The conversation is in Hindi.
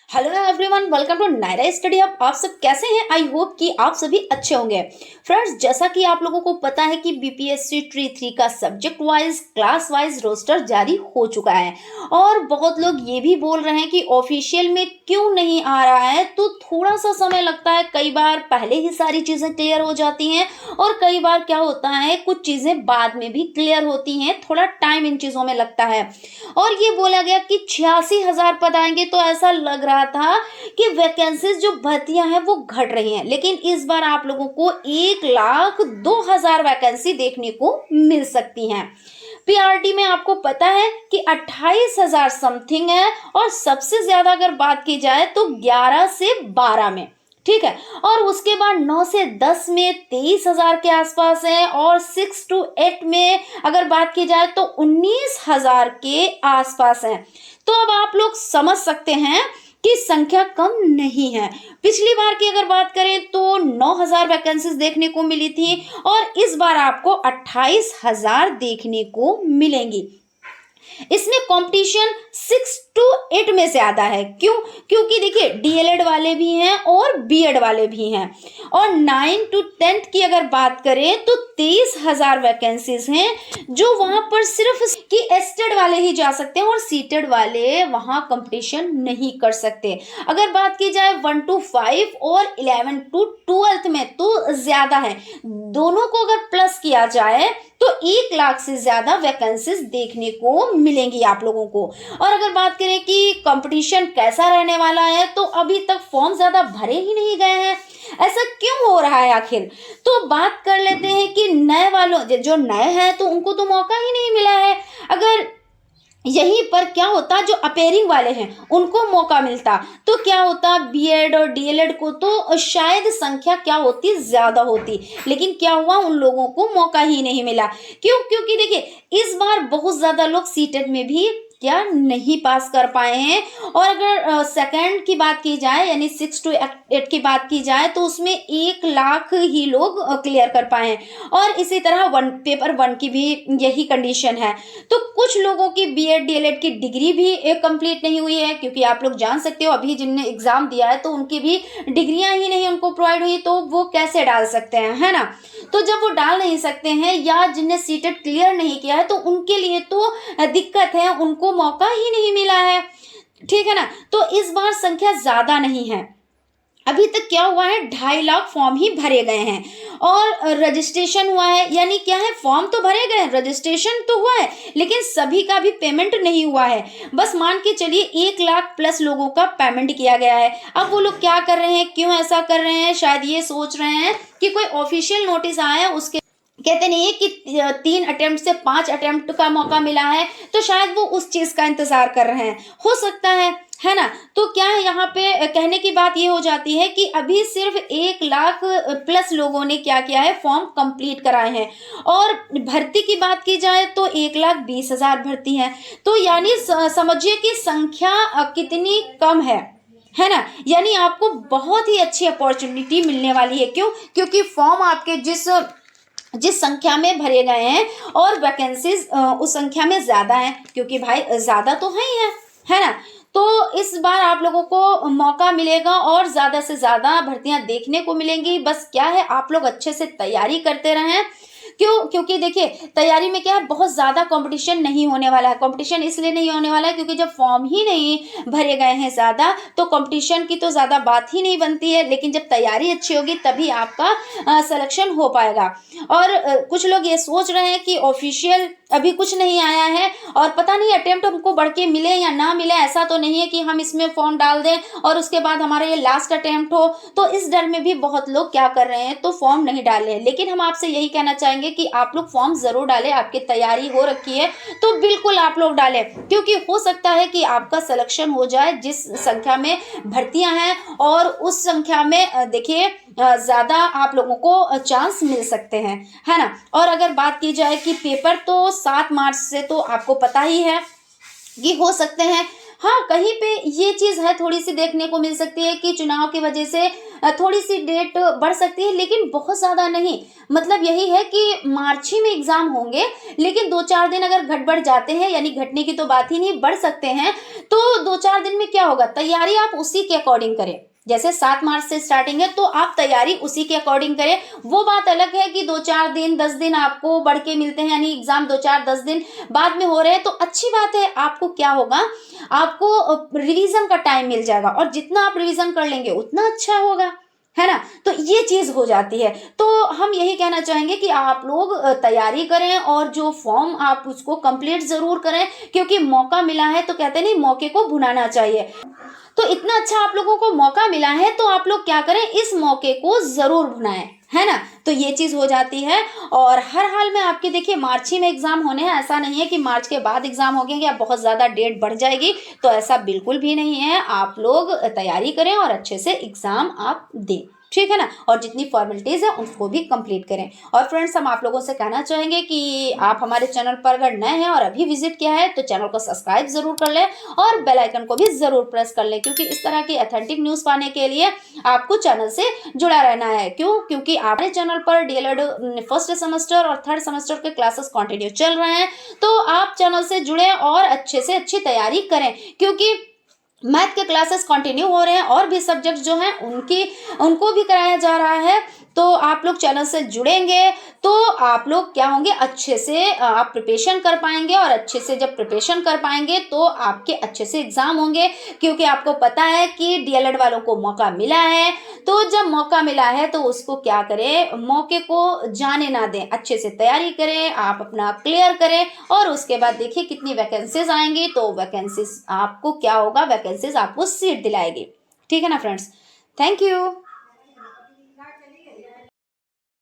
Hello everyone, welcome to Naira study hub. आप सब कैसे हैं? आई होप कि आप सभी अच्छे होंगे। फ्रेंड्स, जैसा कि आप लोगों को पता है कि बीपीएससी ट्री 3 का subject wise class wise roster जारी हो चुका है और बहुत लोग ये भी बोल रहे हैं कि ऑफिशियल में क्यों नहीं आ रहा है। तो थोड़ा सा समय लगता है, कई बार पहले ही सारी चीज़ें क्लियर हो जाती हैं और कई बार क्या होता है कुछ चीज़ें बाद में भी क्लियर होती हैं, थोड़ा टाइम इन चीज़ों में लगता है। और ये बोला गया कि 86,000 पद आएंगे, तो ऐसा लग रहा था कि वैकेंसीज जो भर्तियां हैं वो घट रही हैं, लेकिन इस बार आप लोगों को 1,02,000 वैकेंसी देखने को मिल सकती हैं। पीआरटी में आपको पता है कि 28,000 समथिंग है और सबसे ज्यादा अगर बात की जाए तो 11 से 12 में, ठीक है। और उसके बाद 9 से 10 में 23,000 के आसपास है और 6 to 8 में अगर बात की जाए तो 19,000 के आसपास है। तो अब आप लोग समझ सकते हैं कि संख्या कम नहीं है। पिछली बार की अगर बात करें तो 9,000 वैकेंसीज देखने को मिली थी और इस बार आपको 28,000 देखने को मिलेंगी। इसमें कंपटीशन 6 to 8 में ज्यादा है। क्यों? क्योंकि देखिए डीएलएड वाले भी हैं और बीएड वाले भी हैं। और 9 to 10 की अगर बात करें तो 23,000 वैकेंसीज हैं, जो वहां पर सिर्फ कि एस्टेड वाले ही जा सकते हैं और सीटेड वाले वहां कंपटीशन नहीं कर सकते। अगर बात की जाए 1 to 5 और 11 to 12 में तो ज्यादा है। दोनों को अगर प्लस किया जाए तो 1 लाख से ज्यादा वैकेंसीज देखने को मिलेंगी आप लोगों को। और अगर बात करें कि कंपटीशन कैसा रहने वाला है, तो अभी तक फॉर्म ज्यादा भरे ही नहीं गए हैं। ऐसा क्यों हो रहा है आखिर? तो बात कर लेते हैं कि नए वालों जो नए हैं तो उनको तो मौका ही नहीं मिला है। अगर यहीं पर क्या होता, जो अपेयरिंग वाले हैं उनको मौका मिलता तो क्या होता, बीएड और डीएलएड को तो शायद संख्या क्या होती, ज्यादा होती। लेकिन क्या हुआ, उन लोगों को मौका ही नहीं मिला। क्यों? क्योंकि देखिए इस बार बहुत ज्यादा लोग सीटेट में भी क्या नहीं पास कर पाए हैं। और अगर सेकंड की बात की जाए यानी 6 to 8 की बात की जाए तो उसमें 1 लाख ही लोग क्लियर कर पाए हैं। और इसी तरह पेपर 1 की भी यही कंडीशन है। तो कुछ लोगों की बीएड डीएलएड की डिग्री भी कंप्लीट नहीं हुई है, क्योंकि आप लोग जान सकते हो अभी जिनने एग्जाम दिया है तो उनकी भी डिग्रियां ही नहीं उनको प्रोवाइड हुई, तो वो कैसे डाल सकते हैं, है ना। तो जब वो डाल नहीं सकते हैं या जिनने सीटेट क्लियर नहीं किया है तो उनके लिए तो दिक्कत है, उनको मौका ही नहीं मिला है, ठीक है ना। तो इस बार संख्या ज्यादा नहीं है। अभी तक क्या हुआ है, 2.5 लाख फॉर्म ही भरे गए हैं और रजिस्ट्रेशन हुआ है। यानी क्या है, फॉर्म तो भरे गए, रजिस्ट्रेशन तो हुआ है, लेकिन सभी का भी पेमेंट नहीं हुआ है। बस मान के चलिए 1 लाख प्लस लोगों का पेमेंट किया गया है। अब वो लोग क्या कर रहे हैं, क्यों ऐसा कर रहे हैं? शायद ये सोच रहे हैं कि कोई ऑफिशियल नोटिस आया है, उसके कहते नहीं है कि 3 अटेम्प्ट से 5 अटेम्प्ट का मौका मिला है, तो शायद वो उस चीज का इंतजार कर रहे हैं, हो सकता है ना। तो क्या है, यहाँ पे कहने की बात ये हो जाती है कि अभी सिर्फ 1 लाख प्लस लोगों ने क्या किया है, फॉर्म कंप्लीट कराए हैं। और भर्ती की बात की जाए तो 1,20,000 भर्ती है। तो यानी समझिए कि संख्या कितनी कम है ना। यानी आपको बहुत ही अच्छी अपॉर्चुनिटी मिलने वाली है। क्यों? क्योंकि फॉर्म आपके जिस संख्या में भरे गए हैं और वैकेंसीज उस संख्या में ज्यादा है, क्योंकि भाई ज्यादा तो है ना। तो इस बार आप लोगों को मौका मिलेगा और ज्यादा से ज्यादा भर्तियां देखने को मिलेंगी। बस क्या है, आप लोग अच्छे से तैयारी करते रहें। क्यों? क्योंकि देखिए तैयारी में क्या है, बहुत ज्यादा कंपटीशन नहीं होने वाला है। कंपटीशन इसलिए नहीं होने वाला है क्योंकि जब फॉर्म ही नहीं भरे गए हैं ज्यादा, तो कंपटीशन की तो ज्यादा बात ही नहीं बनती है। लेकिन जब तैयारी अच्छी होगी तभी आपका सिलेक्शन हो पाएगा। और कुछ लोग ये सोच रहे हैं कि ऑफिशियल अभी कुछ नहीं आया है और पता नहीं अटेम्प्ट हमको बढ़ के मिले या ना मिले। ऐसा तो नहीं है कि हम इसमें फॉर्म डाल दें और उसके बाद हमारा ये लास्ट अटेम्प्ट हो। तो इस डर में भी बहुत लोग क्या कर रहे हैं, तो फॉर्म नहीं डाल रहे हैं। लेकिन हम आपसे यही कहना चाहेंगे कि आप लोग फॉर्म जरूर डालें। आपकी तैयारी हो रखी है तो बिल्कुल आप लोग डालें, क्योंकि हो सकता है कि आपका सिलेक्शन हो जाए जिस संख्या में भर्तियां हैं, और उस संख्या में देखिए ज्यादा आप लोगों को चांस मिल सकते हैं, है ना। और अगर बात की जाए कि पेपर तो 7 मार्च से तो आपको पता ही है कि हो सकते हैं हाँ, कहीं पे ये चीज़ है, थोड़ी सी देखने को मिल सकती है कि चुनाव की वजह से थोड़ी सी डेट बढ़ सकती है, लेकिन बहुत ज़्यादा नहीं। मतलब यही है कि मार्च ही में एग्ज़ाम होंगे, लेकिन 2-4 दिन अगर घट बढ़ जाते हैं, यानी घटने की तो बात ही नहीं, बढ़ सकते हैं, तो 2-4 दिन में क्या होगा, तैयारी आप उसी के अकॉर्डिंग करें। जैसे 7 मार्च से स्टार्टिंग है, तो आप तैयारी उसी के अकॉर्डिंग करें। वो बात अलग है कि 2-4 दिन, 10 दिन आपको बढ़ के मिलते हैं, यानी एग्ज़ाम 2-4-10 दिन बाद में हो रहे हैं, तो अच्छी बात है। आपको क्या होगा, आपको रिवीजन का टाइम मिल जाएगा, और जितना आप रिवीजन कर लेंगे उतना अच्छा होगा, है ना? तो ये चीज़ हो जाती है। तो हम यही कहना चाहेंगे कि आप लोग तैयारी करें, और जो फॉर्म आप उसको कंप्लीट ज़रूर करें, क्योंकि मौका मिला है तो कहते नहीं, मौके को भुनाना चाहिए। तो इतना अच्छा आप लोगों को मौका मिला है, तो आप लोग क्या करें, इस मौके को ज़रूर भुनाएं, है ना? तो ये चीज़ हो जाती है। और हर हाल में आपके देखिए मार्च ही में एग्ज़ाम होने हैं, ऐसा नहीं है कि मार्च के बाद एग्ज़ाम होंगे या बहुत ज़्यादा डेट बढ़ जाएगी, तो ऐसा बिल्कुल भी नहीं है। आप लोग तैयारी करें और अच्छे से एग्ज़ाम आप दें, ठीक है ना? और जितनी फॉर्मेलिटीज़ है उसको भी कंप्लीट करें। और फ्रेंड्स, हम आप लोगों से कहना चाहेंगे कि आप हमारे चैनल पर अगर नए हैं और अभी विजिट किया है, तो चैनल को सब्सक्राइब ज़रूर कर लें, और बेल आइकन को भी ज़रूर प्रेस कर लें, क्योंकि इस तरह की ऑथेंटिक न्यूज़ पाने के लिए आपको चैनल से जुड़ा रहना है। क्यों? क्योंकि हमारे चैनल पर डीएलएड फर्स्ट सेमेस्टर और थर्ड सेमेस्टर के क्लासेस कंटिन्यू चल रहे हैं, तो आप चैनल से जुड़ें और अच्छे से अच्छी तैयारी करें, क्योंकि मैथ के क्लासेस कंटिन्यू हो रहे हैं, और भी सब्जेक्ट्स जो हैं उनको भी कराया जा रहा है। तो आप लोग चैनल से जुड़ेंगे तो आप लोग क्या होंगे, अच्छे से आप प्रिपरेशन कर पाएंगे, और अच्छे से जब प्रिपरेशन कर पाएंगे तो आपके अच्छे से एग्जाम होंगे। क्योंकि आपको पता है कि डीएलएड वालों को मौका मिला है, तो जब मौका मिला है तो उसको क्या करें, मौके को जाने ना दें, अच्छे से तैयारी करें, आप अपना क्लियर करें, और उसके बाद देखिए कितनी वैकेंसीज आएंगी। तो वैकेंसीज आपको क्या होगा, वैकेंसीज आपको सीट दिलाएगी, ठीक है ना फ्रेंड्स? Thank you.